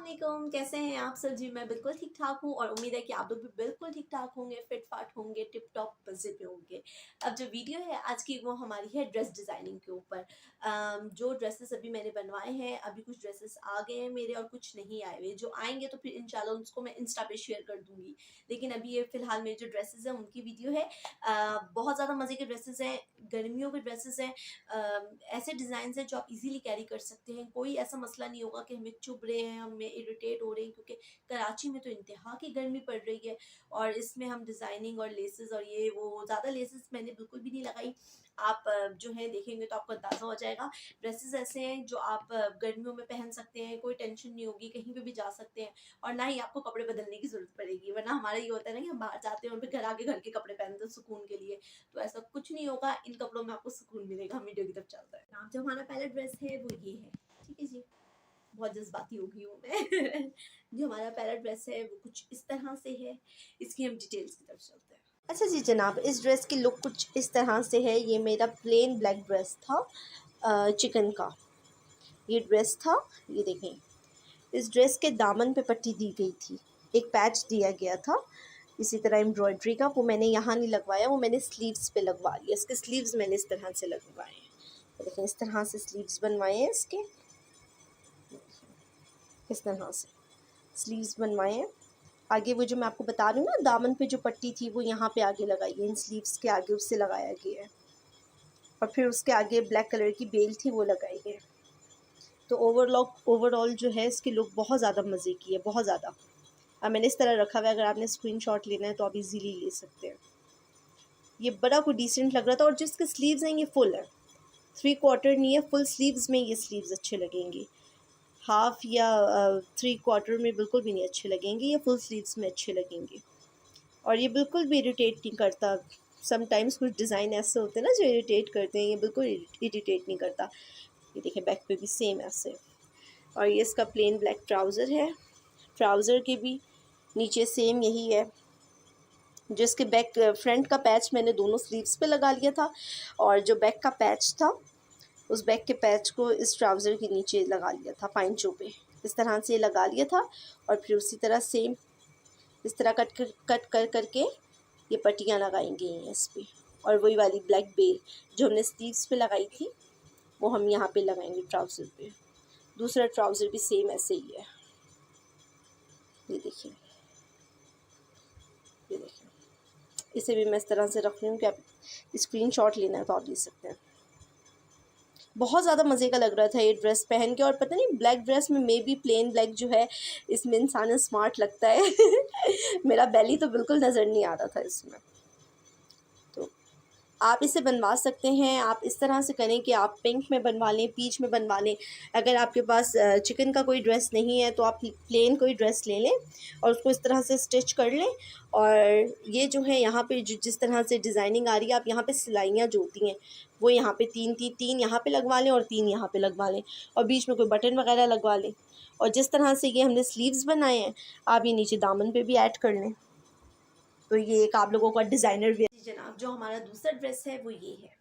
अस्सलाम, कैसे हैं आप सब जी। मैं बिल्कुल ठीक ठाक हूँ और उम्मीद है कि आप लोग भी बिल्कुल ठीक ठाक होंगे, फिट फाट होंगे, टिप टॉप मज़े पे होंगे। अब जो वीडियो है आज की वो हमारी है ड्रेस डिज़ाइनिंग के ऊपर। जो ड्रेसेस अभी मैंने बनवाए हैं, अभी कुछ ड्रेसेस आ गए हैं मेरे और कुछ नहीं आए हुए। जो आएंगे तो फिर इंशाल्लाह उसको मैं इंस्टा पे शेयर कर दूंगी। लेकिन अभी ये फ़िलहाल मेरे जो ड्रेसेस हैं उनकी वीडियो है। बहुत ज़्यादा मज़े के ड्रेसेस हैं, गर्मियों के ड्रेसेस हैं। ऐसे डिज़ाइन हैं जो आप इजीली कैरी कर सकते हैं। कोई ऐसा मसला नहीं होगा कि हमें चुभ रहे हैं, हमें इरिटेट हो रहे हैं, क्योंकि कराची में तो इंतहा की गर्मी पड़ रही है। और इसमें हम डिज़ाइनिंग और लेसेस और ये वो ज़्यादा लेसेस मैंने बिल्कुल भी नहीं लगाई। आप जो है देखेंगे तो आपको अंदाज़ा हो जाएगा। ड्रेसेस ऐसे हैं जो आप गर्मियों में पहन सकते हैं, कोई टेंशन नहीं होगी, कहीं पे भी जा सकते हैं और ना ही आपको कपड़े बदलने की ज़रूरत पड़ेगी। वरना हमारा ये होता है ना कि हम बाहर जाते हैं और फिर घर आके घर के कपड़े पहनते हैं सुकून के लिए। तो ऐसा कुछ नहीं होगा, इन कपड़ों में आपको सुकून मिलेगा। हम वीडियो की तरफ चलते हैं। नाम जो हमारा पहला ड्रेस है वो ये है, ठीक है जी। बहुत जज्बाती हो गई हूँ मैं। जो हमारा पहला ड्रेस है वो कुछ इस तरह से है। इसकी हम डिटेल्स की तरफ चलते हैं। अच्छा जी जनाब, इस ड्रेस की लुक कुछ इस तरह से है। ये मेरा प्लेन ब्लैक ड्रेस था, चिकन का ये ड्रेस था। ये देखें, इस ड्रेस के दामन पे पट्टी दी गई थी, एक पैच दिया गया था इसी तरह एम्ब्रॉयडरी का। वो मैंने यहाँ नहीं लगवाया, वो मैंने स्लीव्स पे लगवा लिया। इसके स्लीव्स मैंने इस तरह से लगवाए हैं। तो देखें, इस तरह से स्लीव्स बनवाए हैं इसके, इस तरह से स्लीव्स बनवाए हैं। आगे वो जो मैं आपको बता रही हूँ ना, दामन पे जो पट्टी थी वो यहाँ पे आगे लगाई है, इन स्लीव्स के आगे उससे लगाया गया है। और फिर उसके आगे ब्लैक कलर की बेल थी वो लगाई है। तो ओवरऑल जो है इसकी लुक बहुत ज़्यादा मज़े की है, बहुत ज़्यादा। अब मैंने इस तरह रखा हुआ है, अगर आपने स्क्रीनशॉट लेना है तो आप इजीली ले सकते हैं। ये बड़ा कोई डिसेंट लग रहा था। और जिसके स्लीव्स हैं ये फुल है, 3/4 नहीं है, फुल स्लीव्स में ये स्लीव्स अच्छे लगेंगे। हाफ या 3/4 में बिल्कुल भी नहीं अच्छे लगेंगे, ये फुल स्लीव्स में अच्छे लगेंगे। और ये बिल्कुल भी इरिटेट नहीं करता। समटाइम्स कुछ डिज़ाइन ऐसे होते हैं ना जो इरिटेट करते हैं, ये बिल्कुल इरिटेट नहीं करता। ये देखिए, बैक पे भी सेम ऐसे। और ये इसका प्लेन ब्लैक ट्राउज़र है। ट्राउज़र के भी नीचे सेम यही है। जिसके बैक फ्रंट का पैच मैंने दोनों स्लीव्स पे लगा लिया था, और जो बैक का पैच था उस बैक के पैच को इस ट्राउज़र के नीचे लगा लिया था, पाइंचों पे इस तरह से लगा लिया था। और फिर उसी तरह सेम इस तरह कट कर करके ये पट्टियाँ लगाई गई हैं इस पर। और वही वाली ब्लैक बेल जो हमने स्लीव्स पे लगाई थी वो हम यहाँ पे लगाएंगे ट्राउज़र पे। दूसरा ट्राउज़र भी सेम ऐसे ही है। ये देखिए, ये देखिए, इसे भी मैं इस तरह से रख रही हूँ कि आप स्क्रीनशॉट लेना है तो आप ले सकते हैं। बहुत ज़्यादा मज़े का लग रहा था ये ड्रेस पहन के। और पता नहीं, ब्लैक ड्रेस में मे बी प्लेन ब्लैक जो है इसमें इंसान स्मार्ट लगता है। मेरा बेली तो बिल्कुल नज़र नहीं आ रहा था इसमें। तो आप इसे बनवा सकते हैं। आप इस तरह से करें कि आप पिंक में बनवा लें, पीच में बनवा लें। अगर आपके पास चिकन का कोई ड्रेस नहीं है तो आप प्लेन कोई ड्रेस ले लें और उसको इस तरह से स्टिच कर लें। और ये जो है यहाँ पे जिस तरह से डिज़ाइनिंग आ रही है, आप यहाँ पे सिलाइयाँ जो होती हैं वो यहाँ पे तीन यहाँ पे लगवा लें और 3 यहाँ पे लगवा लें, और बीच में कोई बटन वगैरह लगवा लें। और जिस तरह से ये हमने स्लीव्स बनाए हैं, आप ये नीचे दामन पे भी ऐड कर लें। तो ये एक आप लोगों का डिज़ाइनर वेयर। जी जनाब, जो हमारा दूसरा ड्रेस है वो ये है।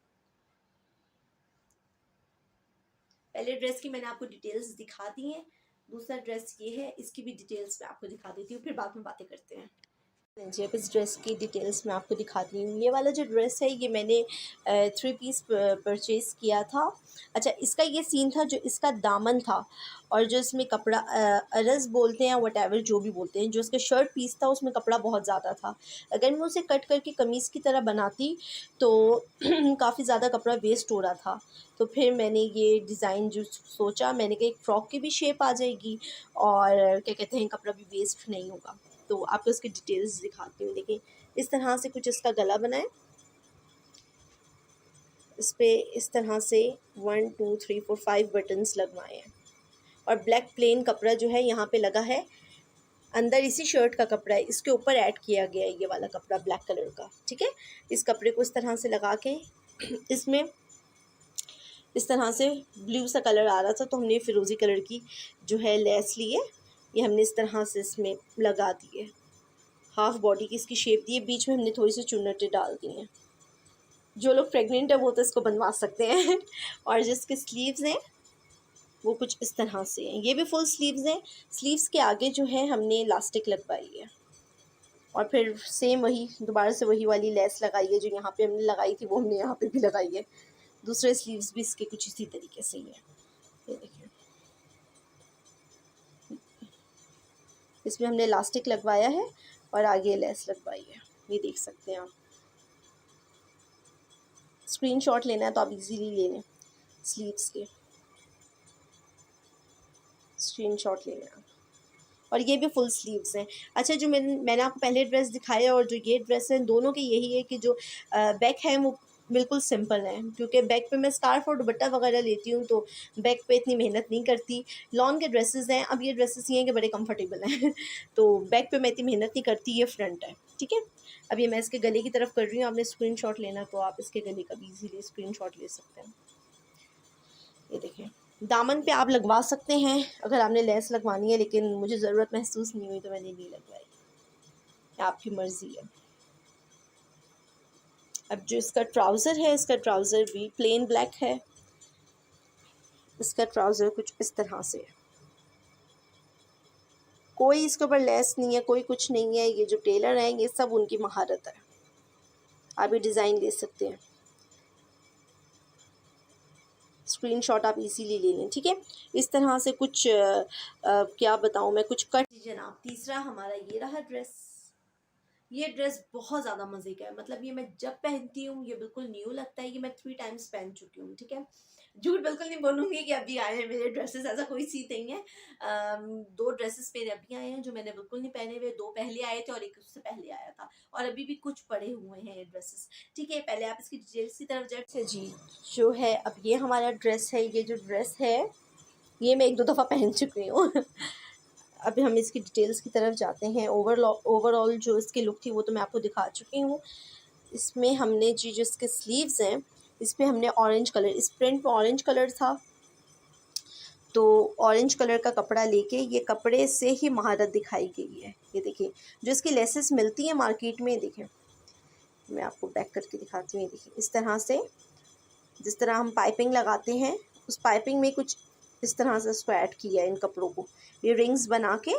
पहले ड्रेस की मैंने आपको डिटेल्स दिखा दी हैं, दूसरा ड्रेस ये है, इसकी भी डिटेल्स मैं आपको दिखा देती हूँ, फिर बाद में बातें करते हैं। जी, अब इस ड्रेस की डिटेल्स मैं आपको दिखाती हूँ। ये वाला जो ड्रेस है ये मैंने 3 पीस परचेज़ किया था। अच्छा, इसका ये सीन था, जो इसका दामन था और जो इसमें कपड़ा अरज़ बोलते हैं, व्हाटएवर जो भी बोलते हैं, जो इसका शर्ट पीस था उसमें कपड़ा बहुत ज़्यादा था। अगर मैं उसे कट करके कमीज़ की तरह बनाती तो काफ़ी ज़्यादा कपड़ा वेस्ट हो रहा था। तो फिर मैंने ये डिज़ाइन जो सोचा, मैंने कहा एक फ़्रॉक की भी शेप आ जाएगी और क्या कहते हैं, कपड़ा भी वेस्ट नहीं होगा। तो आपको इसकी डिटेल्स दिखाती हूँ। देखिए, इस तरह से कुछ इसका गला बना है। इस पे इस तरह से 1 2 3 4 5 बटन्स लगवाए हैं। और ब्लैक प्लेन कपड़ा जो है यहाँ पे लगा है, अंदर इसी शर्ट का कपड़ा है, इसके ऊपर ऐड किया गया है ये वाला कपड़ा ब्लैक कलर का। ठीक है, इस कपड़े को इस तरह से लगा के इसमें इस तरह से ब्लू सा कलर आ रहा था, तो हमने फ़िरोज़ी कलर की जो है लेस ली है, ये हमने इस तरह से इसमें लगा दी है। हाफ बॉडी की इसकी शेप दी है, बीच में हमने थोड़ी सी चुन्नटें डाल दी हैं। जो लोग प्रेग्नेंट है वो तो इसको बनवा सकते हैं। और जिसके स्लीव्स हैं वो कुछ इस तरह से हैं। ये भी फुल स्लीव्स हैं। स्लीव्स के आगे जो है हमने इलास्टिक लगवाई है और फिर सेम वही दोबारा से वही वाली लेस लगाई है जो यहाँ पे हमने लगाई थी, वो हमने यहाँ पे भी लगाई है। दूसरे स्लीव्स भी इसके कुछ इसी तरीके से ही है। ये देखिए, इसमें हमने इलास्टिक लगवाया है और आगे लेस लगवाई है, ये देख सकते हैं आप। स्क्रीनशॉट लेना है तो आप इजीली ले लें, स्लीव्स के स्क्रीनशॉट लेना है। और ये भी फुल स्लीव्स हैं। अच्छा, जो मैंने आपको पहले ड्रेस दिखाया और जो ये ड्रेस है, दोनों के यही है कि जो बैक है वो बिल्कुल सिंपल है, क्योंकि बैक पे मैं स्कार्फ और दुपट्टा वगैरह लेती हूँ तो बैक पे इतनी मेहनत नहीं करती। लॉन के ड्रेसेस हैं, अब ये ड्रेसेस ये हैं कि बड़े कंफर्टेबल हैं तो बैक पे मैं इतनी मेहनत नहीं करती, ये फ्रंट है, ठीक है। अब ये मैं इसके गले की तरफ कर रही हूँ, आपने स्क्रीनशॉट लेना तो आप इसके गले का भी ईजीली स्क्रीनशॉट ले सकते हैं। ये देखिए, दामन पे आप लगवा सकते हैं अगर आपने लेस लगवानी है, लेकिन मुझे ज़रूरत महसूस नहीं हुई तो मैंने नहीं लगवाई, आपकी मर्ज़ी है। अब जो इसका ट्राउज़र है, इसका ट्राउज़र भी प्लेन ब्लैक है। इसका ट्राउज़र कुछ इस तरह से है, कोई इसके ऊपर लेस नहीं है, कोई कुछ नहीं है। ये जो टेलर हैं ये सब उनकी महारत है, आप ये डिज़ाइन ले सकते हैं। स्क्रीनशॉट आप इजीली ले लें, ठीक है। इस तरह से कुछ क्या बताऊँ मैं, कुछ कट। जनाब, तीसरा हमारा ये रहा ड्रेस। ये ड्रेस बहुत ज़्यादा मज़े का है, मतलब ये मैं जब पहनती हूँ ये बिल्कुल न्यू लगता है। ये मैं 3 टाइम्स पहन चुकी हूँ, ठीक है। झूठ बिल्कुल नहीं बोलूँगी कि अभी आए हैं मेरे ड्रेसेस, ऐसा कोई सी नहीं है। 2 ड्रेसेस मेरे अभी आए हैं जो मैंने बिल्कुल नहीं पहने हुए, 2 पहले आए थे और 1 उससे पहले आया था, और अभी भी कुछ पड़े हुए हैं ये ड्रेसेस, ठीक है। पहले आप इसकी डिटेल्स की तरफ जाए। अच्छा जी, जो है अब ये हमारा ड्रेस है। ये जो ड्रेस है ये मैं 1-2 दफ़ा पहन चुकी हूँ अभी हम इसकी डिटेल्स की तरफ जाते हैं। ओवरऑल जो इसकी लुक थी वो तो मैं आपको दिखा चुकी हूँ। इसमें हमने जो इसके स्लीव्स हैं, इस पर हमने ऑरेंज कलर, इस प्रिंट में ऑरेंज कलर था तो ऑरेंज कलर का कपड़ा लेके ये कपड़े से ही महारत दिखाई गई है। ये देखिए, जो इसकी लेसेस मिलती हैं मार्केट में, देखें मैं आपको बैक करके दिखाती हूँ। ये देखिए, इस तरह से जिस तरह हम पाइपिंग लगाते हैं, उस पाइपिंग में कुछ इस तरह से उसको ऐड किया है इन कपड़ों को, ये रिंग्स बना के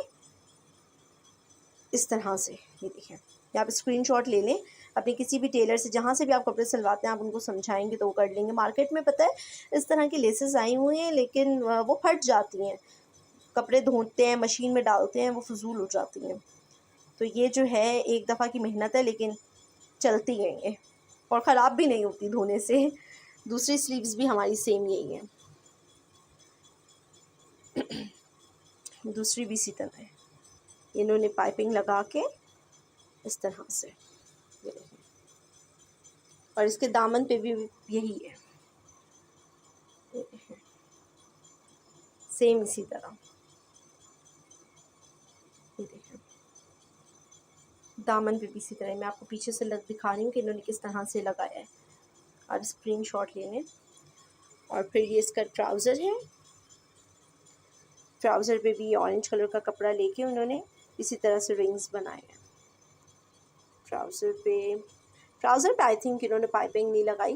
इस तरह से। ये देखें, या आप स्क्रीनशॉट ले लें अपने किसी भी टेलर से, जहाँ से भी आप कपड़े सिलवाते हैं, आप उनको समझाएंगे तो वो कर लेंगे। मार्केट में पता है इस तरह की लेसेस आई हुई हैं, लेकिन वो फट जाती हैं, कपड़े धोते हैं मशीन में डालते हैं वो फजूल हो जाती हैं। तो ये जो है 1 दफ़ा की मेहनत है, लेकिन चलती हैं ये और ख़राब भी नहीं होती धोने से। दूसरी स्लीव्स भी हमारी सेम यही है दूसरी भी इसी तरह है। इन्होंने पाइपिंग लगा के इस तरह से, ये देखिए, और इसके दामन पे भी यही है, सेम इसी तरह। ये देखिए, दामन पे भी इसी तरह। मैं आपको पीछे से दिखा रही हूँ कि इन्होंने किस तरह से लगाया है, और स्क्रीनशॉट ले लें। और फिर ये इसका ट्राउज़र है, ट्राउज़र पे भी ऑरेंज कलर का कपड़ा लेके उन्होंने इसी तरह से रिंग्स बनाए हैं। ट्राउज़र पे आई थिंक इन्होंने पाइपिंग नहीं लगाई,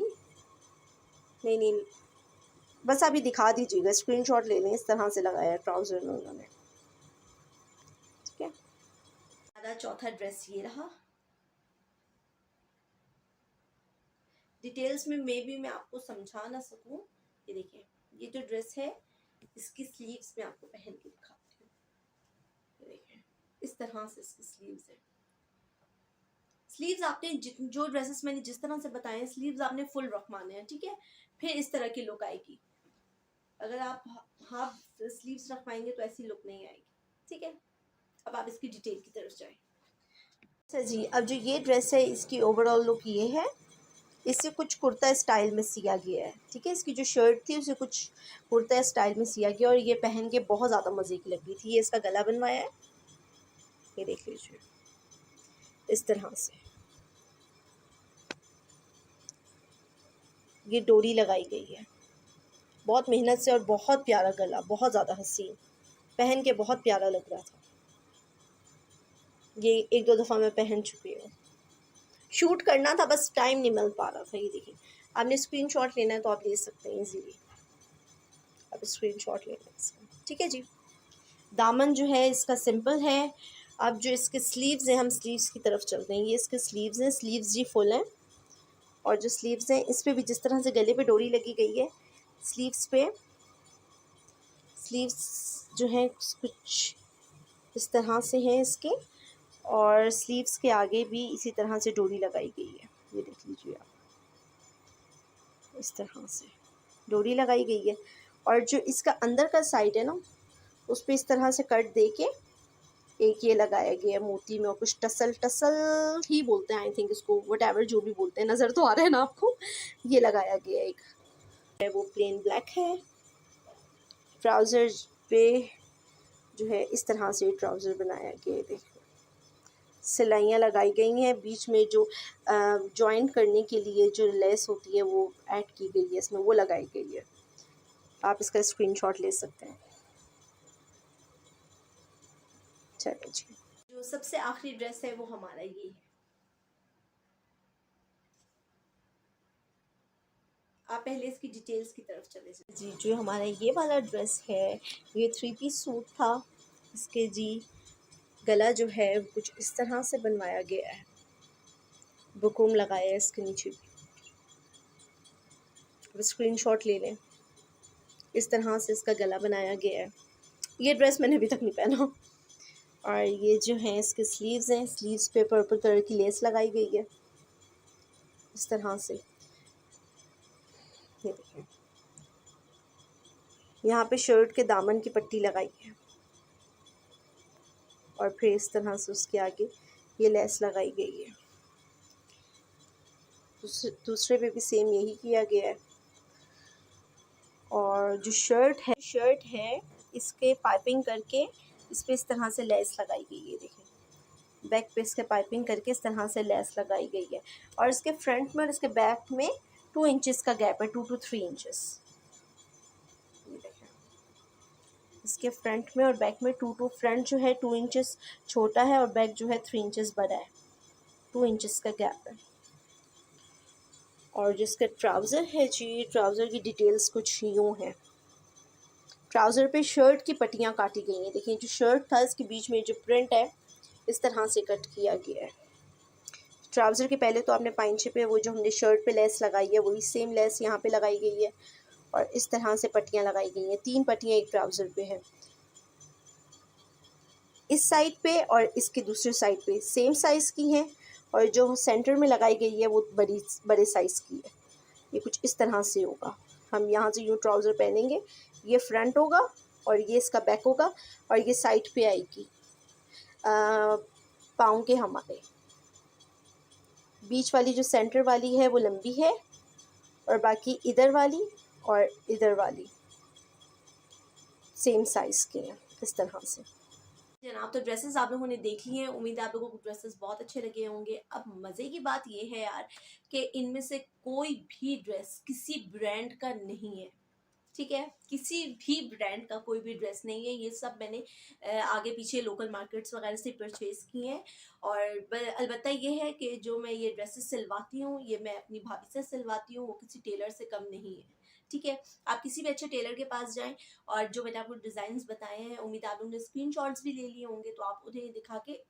नहीं, बस अभी दिखा दीजिएगा, स्क्रीनशॉट ले लें। इस तरह से लगाया है ट्राउज़र में उन्होंने, ठीक है। हमारा चौथा ड्रेस ये रहा। डिटेल्स में मैं आपको समझा ना सकूं। ये देखिए, ये जो ड्रेस है इसकी स्लीव्स मैं आपको पहन के दिखाती हूँ। ये देखिए, इस तरह से इसकी स्लीव्स है। स्लीव्स आपने जो ड्रेसेस मैंने जिस तरह से बताए हैं, स्लीव्स आपने फुल रखवाने हैं, ठीक है। फिर इस तरह की लुक आएगी। अगर आप हाफ स्लीव्स रखवाएंगे तो ऐसी लुक नहीं आएगी, ठीक है। अब आप इसकी डिटेल की तरफ जाएं। अच्छा जी, अब जो ये ड्रेस है इसकी ओवरऑल लुक ये है। इसे कुछ कुर्ता स्टाइल में सिया गया है, ठीक है। इसकी जो शर्ट थी उसे कुछ कुर्ता स्टाइल में सिया गया और ये पहन के बहुत ज़्यादा मज़े की लग रही थी। ये इसका गला बनवाया है, ये देख लीजिए, इस तरह से ये डोरी लगाई गई है बहुत मेहनत से, और बहुत प्यारा गला, बहुत ज़्यादा हसीन, पहन के बहुत प्यारा लग रहा था। ये 1-2 दफ़ा मैं पहन चुकी हूँ, शूट करना था बस टाइम नहीं मिल पा रहा था। ये देखिए, आपने स्क्रीनशॉट लेना है तो आप ले सकते हैं इजीली। अब स्क्रीनशॉट ले लें इसका, ठीक है जी। दामन जो है इसका सिंपल है। अब जो इसके स्लीव्स हैं, हम स्लीव्स की तरफ चलते हैं। ये इसके स्लीव्स हैं, स्लीव्स जी फुल हैं। और जो स्लीव्स हैं इस पे भी जिस तरह से गले पे डोरी लगी गई है, स्लीव्स पे, स्लीव्स जो हैं कुछ इस तरह से हैं इसके, और स्लीव्स के आगे भी इसी तरह से डोरी लगाई गई है। ये देख लीजिए आप, इस तरह से डोरी लगाई गई है। और जो इसका अंदर का साइड है ना, उस पर इस तरह से कट दे के एक ये लगाया गया है मोती में, और कुछ टसल टसल ही बोलते हैं आई थिंक इसको, वट जो भी बोलते हैं, नज़र तो आ रहा है ना आपको। ये लगाया गया एक है, वो प्लेन ब्लैक है। ट्राउज़र पे जो है इस तरह से ट्राउज़र बनाया गया है, देखो सिलाइयाँ लगाई गई हैं। बीच में जो जॉइंट करने के लिए जो लेस होती है वो ऐड की गई है इसमें, वो लगाई गई है। आप इसका स्क्रीनशॉट ले सकते हैं। चलिए जी, जो सबसे आखिरी ड्रेस है वो हमारा ये है। आप पहले इसकी डिटेल्स की तरफ चले जाए जी। जो हमारा ये वाला ड्रेस है, ये 3 पीस सूट था। इसके जी गला जो है कुछ इस तरह से बनवाया गया है, बुकरम लगाया है इसके नीचे भी। अब स्क्रीनशॉट ले लें। इस तरह से इसका गला बनाया गया है। ये ड्रेस मैंने अभी तक नहीं पहना। और ये जो है इसके स्लीव्स हैं, स्लीव्स पे पर्पल कलर की लेस लगाई गई है इस तरह से। ये देखिए, यहाँ पे शर्ट के दामन की पट्टी लगाई है, और फिर इस तरह से उसके आगे ये लेस लगाई गई है। दूसरे पे भी सेम यही किया गया है। और जो शर्ट है इसके पाइपिंग करके इस पे इस तरह से लेस लगाई गई है। देखिए बैक पे इसके पाइपिंग करके इस तरह से लेस लगाई गई है। और इसके फ्रंट में और इसके बैक में 2 इंचेस का गैप है, 2 to 3 इंचेस। ये देखिए, इसके फ्रंट में और बैक में फ्रंट जो है 2 इंचेस छोटा है, और बैक जो है 3 इंचेस बड़ा है, 2 इंचेस का गैप है। और जिसका ट्राउज़र है जी, ट्राउज़र की डिटेल्स कुछ यूँ हैं। ट्राउज़र पे शर्ट की पट्टियाँ काटी गई हैं। देखिए जो शर्ट था इसके बीच में जो प्रिंट है इस तरह से कट किया गया है। ट्राउज़र के पहले तो आपने पाइंचे पे वो जो हमने शर्ट पे लेस लगाई है वही सेम लेस यहाँ पे लगाई गई है, और इस तरह से पट्टियाँ लगाई गई हैं। 3 पट्टियाँ एक ट्राउज़र पे है, इस साइड पे और इसके दूसरे साइड पे सेम साइज़ की हैं, और जो सेंटर में लगाई गई है वो बड़े साइज़ की है। ये कुछ इस तरह से होगा। हम यहाँ से यूँ ट्राउज़र पहनेंगे, ये फ्रंट होगा और ये इसका बैक होगा, और ये साइड पे आएगी पाँव के हमारे। बीच वाली जो सेंटर वाली है वो लंबी है, और बाकी इधर वाली और इधर वाली सेम साइज़ की हैं इस तरह से। जनाब। तो ड्रेसेस आप लोगों ने देख ली हैं, उम्मीद है आप लोगों को ड्रेसेस बहुत अच्छे लगे होंगे। अब मज़े की बात ये है यार कि इनमें से कोई भी ड्रेस किसी ब्रांड का नहीं है, ठीक है। किसी भी ब्रांड का कोई भी ड्रेस नहीं है। ये सब मैंने आगे पीछे लोकल मार्केट्स वगैरह से परचेज़ किए हैं। और अलबत्ता ये है कि जो मैं ये ड्रेसेस सिलवाती हूँ ये मैं अपनी भाभी से सिलवाती हूँ, वो किसी टेलर से कम नहीं है, ठीक है। आप किसी भी अच्छे टेलर के पास जाएं, और जो मैंने आपको डिज़ाइंस बताए हैं उम्मीद है आप लोगों ने स्क्रीनशॉट्स भी ले लिए होंगे, तो आप उन्हें दिखा के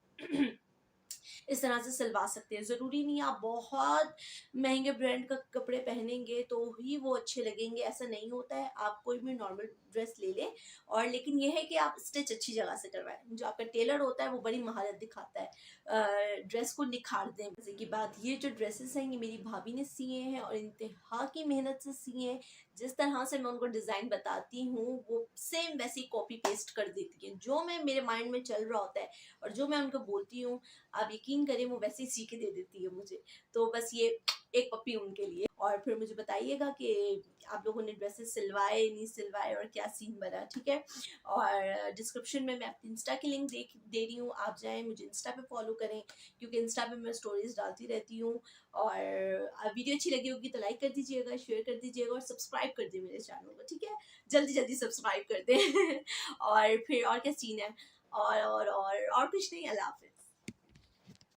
इस तरह से सिलवा सकते हैं। ज़रूरी नहीं आप बहुत महंगे ब्रांड का कपड़े पहनेंगे तो ही वो अच्छे लगेंगे, ऐसा नहीं होता है। आप कोई भी नॉर्मल ड्रेस ले लें, और लेकिन यह है कि आप स्टिच अच्छी जगह से करवाएं। जो आपका टेलर होता है वो बड़ी महारत दिखाता है ड्रेस को निखार दें। जैसे की बात, ये जो ड्रेसेस हैं ये मेरी भाभी ने सिए हैं और इंतहा की मेहनत से सिए हैं। जिस तरह से मैं उनको डिज़ाइन बताती हूँ वो सेम वैसी कॉपी पेस्ट कर देती हैं। जो मैं मेरे माइंड में चल रहा होता है और जो मैं उनको बोलती हूँ, आप यकीन करें वो वैसे ही सी के दे देती है मुझे। तो बस ये एक पप्पी उनके लिए। और फिर मुझे बताइएगा कि आप लोगों ने ड्रेसेस सिलवाए नहीं सिलवाए और क्या सीन बना, ठीक है। और डिस्क्रिप्शन में मैं अपनी इंस्टा की लिंक दे रही हूँ, आप जाएं मुझे इंस्टा पे फॉलो करें, क्योंकि इंस्टा पे मैं स्टोरीज डालती रहती हूँ। और वीडियो अच्छी लगी होगी तो लाइक कर दीजिएगा, शेयर कर दीजिएगा, और सब्सक्राइब कर दिए मेरे चैनल को, ठीक है। जल्दी जल्दी सब्सक्राइब कर दें और फिर और क्या सीन है, और कुछ नहीं। अल्लाह हाफिज़।